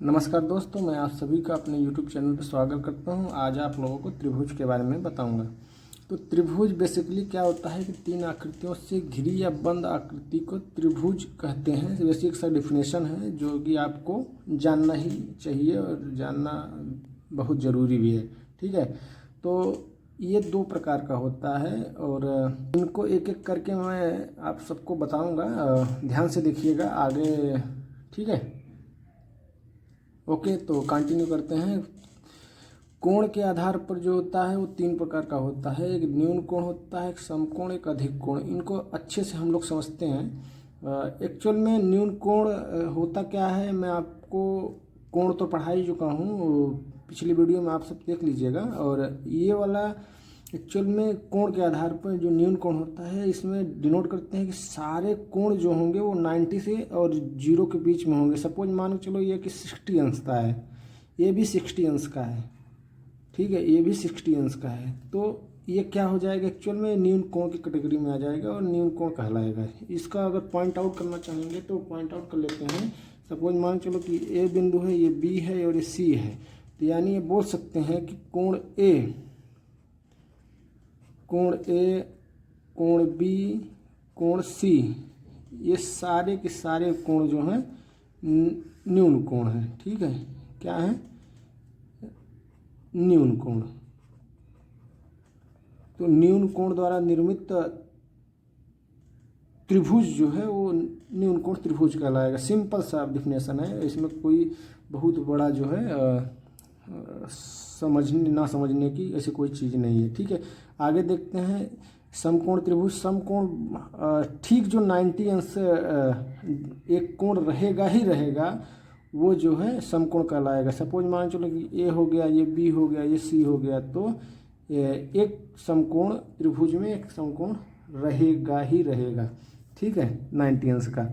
नमस्कार दोस्तों, मैं आप सभी का अपने YouTube चैनल पर स्वागत करता हूं। आज आप लोगों को त्रिभुज के बारे में बताऊंगा। तो त्रिभुज बेसिकली क्या होता है कि तीन आकृतियों से घिरी या बंद आकृति को त्रिभुज कहते हैं। बेसिक सा डिफिनेशन है जो कि आपको जानना ही चाहिए और जानना बहुत ज़रूरी भी है। ठीक है, तो ये दो प्रकार का होता है और इनको एक एक करके मैं आप सबको बताऊँगा। ध्यान से देखिएगा आगे। ठीक है, ओके, तो कंटिन्यू करते हैं। कोण के आधार पर जो होता है वो तीन प्रकार का होता है। एक न्यून कोण होता है, एक समकोण, एक अधिक कोण। इनको अच्छे से हम लोग समझते हैं। एक्चुअल में न्यून कोण होता क्या है, मैं आपको कोण तो पढ़ा ही चुका हूँ, पिछली वीडियो में आप सब देख लीजिएगा। और ये वाला एक्चुअल में कोण के आधार पर जो न्यून कोण होता है, इसमें डिनोट करते हैं कि सारे कोण जो होंगे वो 90 से और 0 के बीच में होंगे। सपोज मान के चलो ये कि 60 अंश का है, ये भी 60 अंश का है। ठीक है, ये भी 60 अंश का है। तो ये क्या हो जाएगा, एक्चुअल में न्यून कोण की कैटेगरी में आ जाएगा और न्यून कोण कहलाएगा। इसका अगर पॉइंट आउट करना चाहेंगे तो पॉइंट आउट कर लेते हैं। सपोज मान चलो कि ए बिंदु है, ये बी है और ये सी है। तो यानी ये बोल सकते हैं कि कोण ए, कोण बी, कोण सी, ये सारे के सारे कोण जो हैं न्यून कोण हैं। ठीक है, क्या है, न्यून कोण। तो न्यून कोण द्वारा निर्मित त्रिभुज जो है वो न्यून कोण त्रिभुज कहलाएगा। सिंपल सा डिफिनेशन है, इसमें कोई बहुत बड़ा जो है समझने ना समझने की ऐसी कोई चीज़ नहीं है। ठीक है, आगे देखते हैं। समकोण त्रिभुज, समकोण ठीक जो 90 अंश एक कोण रहेगा ही रहेगा, वो जो है समकोण कहलाएगा। सपोज मान चलो कि ए हो गया, ये बी हो गया, ये सी हो गया, तो एक समकोण त्रिभुज में एक समकोण रहेगा ही रहेगा। ठीक है, 90 अंश का।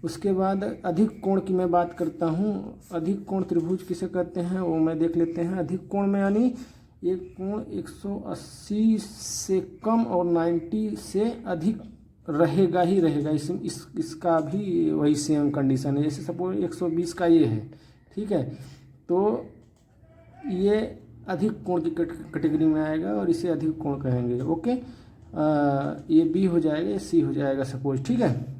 उसके बाद अधिक कोण की मैं बात करता हूँ। अधिक कोण त्रिभुज किसे कहते हैं वो मैं देख लेते हैं। अधिक कोण में यानी एक कोण 180 से कम और 90 से अधिक रहेगा ही रहेगा। इसका भी वही सेम कंडीशन है। जैसे सपोज 120 का ये है, ठीक है, तो ये अधिक कोण की कैटेगरी में आएगा और इसे अधिक कोण कहेंगे। ओके, ये बी हो जाएगा, ये सी हो जाएगा सपोज। ठीक है,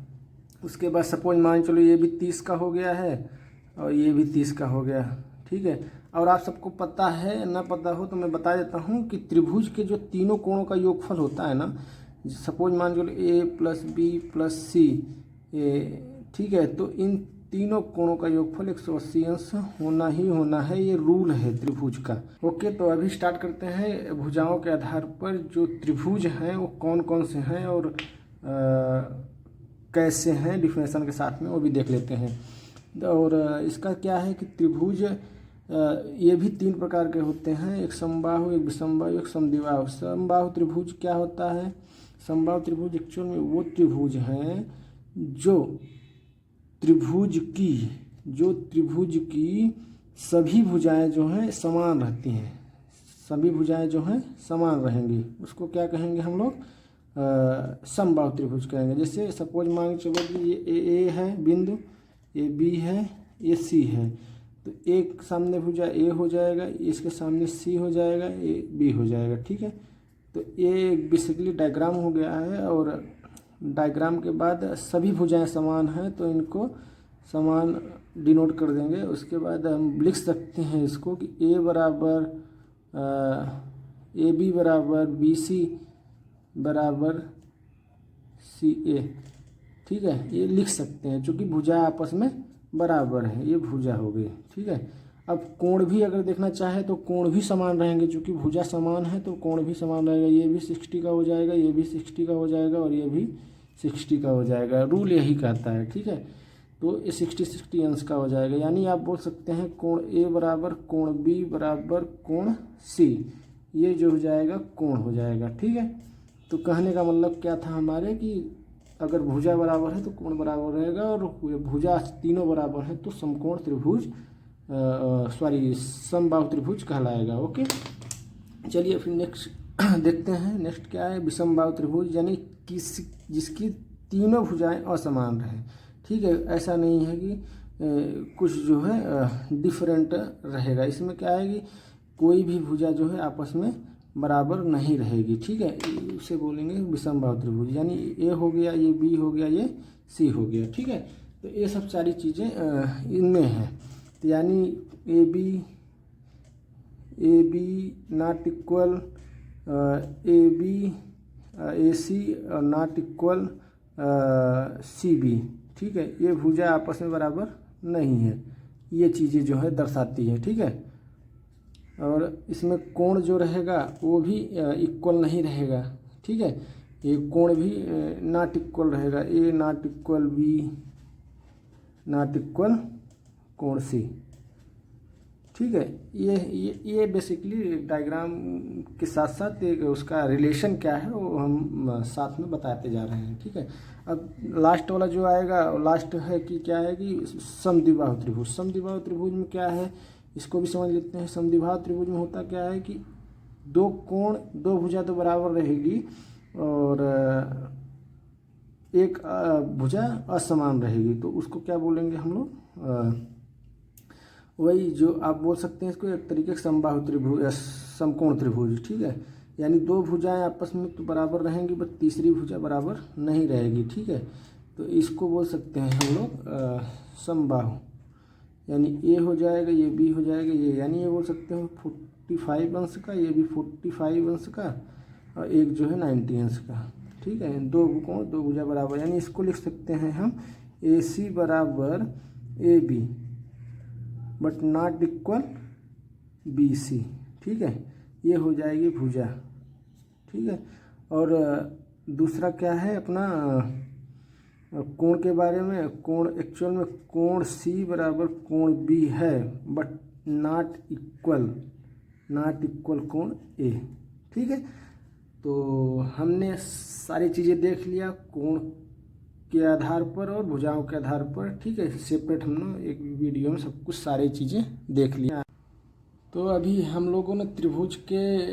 उसके बाद सपोज मान चलो ये भी 30 का हो गया है और ये भी 30 का हो गया। ठीक है, और आप सबको पता है, ना पता हो तो मैं बता देता हूँ कि त्रिभुज के जो तीनों कोणों का योगफल होता है ना, सपोज मान चलो ए प्लस बी प्लस सी, ठीक है, तो इन तीनों कोणों का योगफल 180 अंश होना ही होना है। ये रूल है त्रिभुज का। ओके, तो अभी स्टार्ट करते हैं। भुजाओं के आधार पर जो त्रिभुज हैं वो कौन कौन से हैं और कैसे हैं, डिफिनेशन के साथ में वो भी देख लेते हैं। और इसका क्या है कि त्रिभुज ये भी तीन प्रकार के होते हैं। एक समबाहु, एक विषमबाहु, एक समद्विबाहु। समबाहु त्रिभुज क्या होता है? समबाहु त्रिभुज एक्चुअल में वो त्रिभुज हैं जो त्रिभुज की सभी भुजाएं जो हैं समान रहती हैं। सभी भुजाएं जो हैं समान रहेंगी, उसको क्या कहेंगे हम लोग? समबाहु त्रिभुज कहेंगे। जैसे सपोज मान के चलो कि ये ए है बिंदु, ये बी है, ये सी है, तो एक सामने भुजा ए हो जाएगा, इसके सामने सी हो जाएगा, ए बी हो जाएगा। ठीक है, तो ये बेसिकली डायग्राम हो गया है। और डायग्राम के बाद सभी भुजाएं समान हैं तो इनको समान डिनोट कर देंगे। उसके बाद हम लिख सकते हैं इसको कि ए बराबर ए बी बराबर बी सी बराबर सी ए। ठीक है, ये लिख सकते हैं क्योंकि भुजा आपस में बराबर है, ये भुजा हो गई। ठीक है, अब कोण भी अगर देखना चाहे तो कोण भी समान रहेंगे, क्योंकि भुजा समान है तो कोण भी समान रहेगा। ये भी 60 का हो जाएगा, ये भी 60 का हो जाएगा और ये भी 60 का हो जाएगा। रूल यही कहता है। ठीक है, तो ये 60 अंश का हो जाएगा। यानी आप बोल सकते हैं कोण ए बराबर कोण बी बराबर कोण सी, ये जो हो जाएगा कोण हो जाएगा। ठीक है, तो कहने का मतलब क्या था हमारे कि अगर भुजा बराबर है तो कोण बराबर रहेगा, और भुजा तीनों बराबर है तो समकोण त्रिभुज समबाहु त्रिभुज कहलाएगा। ओके, चलिए फिर नेक्स्ट देखते हैं। नेक्स्ट क्या है? विषमबाहु त्रिभुज, यानी जिसकी तीनों भुजाएं असमान रहें। ठीक है, ऐसा नहीं है कि कुछ जो है डिफरेंट रहेगा। इसमें क्या है कि कोई भी भुजा जो है आपस में बराबर नहीं रहेगी, ठीक है। उसे बोलेंगे विषमबाहु त्रिभुज, यानी ए हो गया, ये बी हो गया, ये सी हो गया, ठीक है। तो ये सब सारी चीज़ें इनमें हैं। तो यानी A B not equal A B, A C not equal C B, ठीक है। ये भुजा आपस में बराबर नहीं है, ये चीज़ें जो है दर्शाती है, ठीक है। और इसमें कोण जो रहेगा वो भी इक्वल नहीं रहेगा, ठीक है। ये कोण भी नॉट इक्वल रहेगा, A not equal B not equal कोण सी, ठीक है। ये बेसिकली डायग्राम के साथ साथ एक उसका रिलेशन क्या है वो हम साथ में बताते जा रहे हैं, ठीक है। अब लास्ट वाला जो आएगा, लास्ट है कि क्या है कि समद्विबाहु त्रिभुज। समद्विबाहु त्रिभुज में क्या है, इसको भी समझ लेते हैं। समद्विबाहु त्रिभुज में होता क्या है कि दो कोण, दो भुजा तो बराबर रहेगी और एक भुजा असमान रहेगी, तो उसको क्या बोलेंगे हम लोग, वही जो आप बोल सकते हैं इसको एक तरीके से समबाहु त्रिभुज या समकोण त्रिभुज, ठीक है। यानी दो भुजाएं आपस में तो बराबर रहेंगी, बट तीसरी भुजा बराबर नहीं रहेगी, ठीक है। तो इसको बोल सकते हैं हम लोग समबाहु, यानी ए हो जाएगा, ये बी हो जाएगा, ये यानी ये बोल सकते हैं 45 अंश का, ये भी 45 अंश का, और एक जो है 90 अंश का, ठीक है। दो कोण दो भुजा बराबर, यानी इसको लिख सकते हैं हम ए सी बराबर A B but not equal B C, ठीक है। ये हो जाएगी भुजा, ठीक है। और दूसरा क्या है अपना कोण के बारे में। कोण एक्चुअल में कोण सी बराबर कोण बी है, बट नॉट इक्वल कोण ए, ठीक है। तो हमने सारी चीज़ें देख लिया कोण के आधार पर और भुजाओं के आधार पर, ठीक है। सेपरेट हमने एक वीडियो में सब कुछ सारी चीज़ें देख लिया। तो अभी हम लोगों ने त्रिभुज के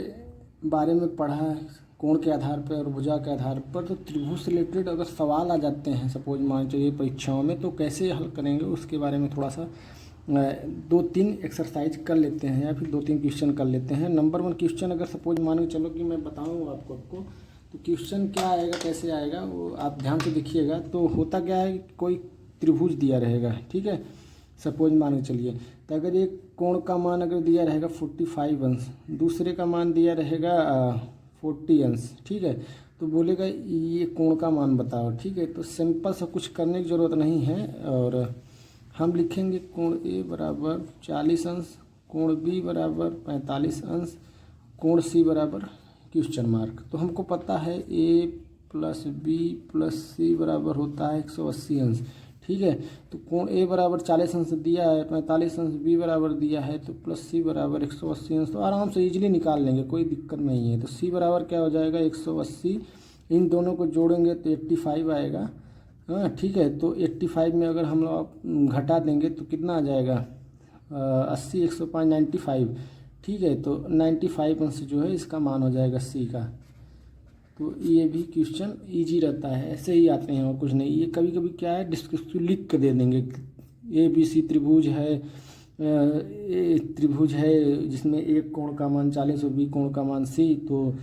बारे में पढ़ा है, कोण के आधार पर और भुजा के आधार पर। तो त्रिभुज से रिलेटेड अगर सवाल आ जाते हैं सपोज मान चलिए परीक्षाओं में, तो कैसे हल करेंगे उसके बारे में थोड़ा सा 2-3 एक्सरसाइज कर लेते हैं या फिर 2-3 क्वेश्चन कर लेते हैं। नंबर 1 क्वेश्चन अगर सपोज मान के चलो कि मैं बताऊँ आपको तो क्वेश्चन क्या आएगा, कैसे आएगा वो आप ध्यान से देखिएगा। तो होता क्या है कि कोई त्रिभुज दिया रहेगा, ठीक है। सपोज मान के चलिए, तो अगर एक कोण का मान अगर दिया रहेगा 45 अंश, दूसरे का मान दिया रहेगा 40 अंश, ठीक है। तो बोलेगा ये कोण का मान बताओ, ठीक है। तो सिंपल सा कुछ करने की ज़रूरत नहीं है, और हम लिखेंगे कोण ए बराबर 40 अंश, कोण बी बराबर 45 अंश, कोण सी बराबर क्वेश्चन मार्क। तो हमको पता है ए प्लस बी प्लस सी बराबर होता है 180 अंश, ठीक है। तो कोण ए बराबर 40 अंश दिया है, 45 अंश बी बराबर दिया है, तो प्लस सी बराबर 180 अंश, तो आराम से इजीली निकाल लेंगे, कोई दिक्कत नहीं है। तो सी बराबर क्या हो जाएगा 180, इन दोनों को जोड़ेंगे तो 85 आएगा, हाँ ठीक है। तो 85 में अगर हम लोग घटा देंगे तो कितना आ जाएगा 80 105 95, ठीक है। तो 95 अंश जो है इसका मान हो जाएगा सी का। तो ये भी क्वेश्चन इजी रहता है, ऐसे ही आते हैं और कुछ नहीं। ये कभी कभी क्या है डिस्क्रिप्टिव लिख कर दे देंगे, ए बी सी त्रिभुज है, त्रिभुज है जिसमें एक कोण का मान 40 और बी कोण का मान सी, तो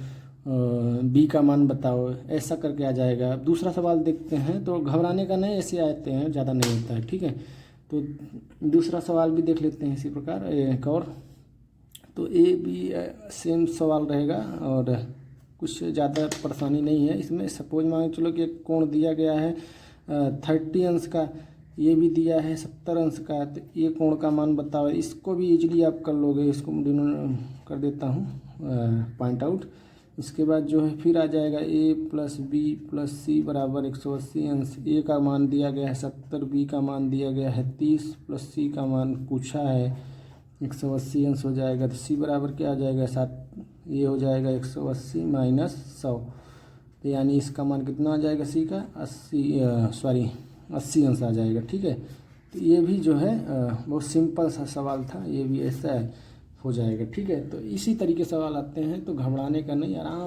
बी का मान बताओ, ऐसा करके आ जाएगा। दूसरा सवाल देखते हैं, तो घबराने का नहीं, ऐसे आते हैं, ज़्यादा नहीं होता है, ठीक है। तो दूसरा सवाल भी देख लेते हैं इसी प्रकार एक और। तो ए बी सेम सवाल रहेगा और कुछ ज़्यादा परेशानी नहीं है इसमें। सपोज मान के चलो कि एक कोण दिया गया है 30 अंश का, ये भी दिया है 70 अंश का, तो ये कोण का मान बताओ। इसको भी इजीली आप कर लोगे, इसको मैं कर देता हूँ पॉइंट आउट। इसके बाद जो है फिर आ जाएगा ए प्लस बी प्लस सी बराबर 180 अंश। ए का मान दिया गया है 70, बी का मान दिया गया है 30, प्लस सी का मान पूछा है 180 अंश हो जाएगा। तो सी बराबर क्या आ जाएगा 7, ये हो जाएगा 180 माइनस 100, तो यानी इसका मान कितना आ जाएगा सी का 80 अंश आ जाएगा, ठीक है। तो ये भी जो है बहुत सिंपल सा सवाल था, ये भी ऐसा हो जाएगा, ठीक है। तो इसी तरीके सवाल आते हैं, तो घबराने का नहीं, आराम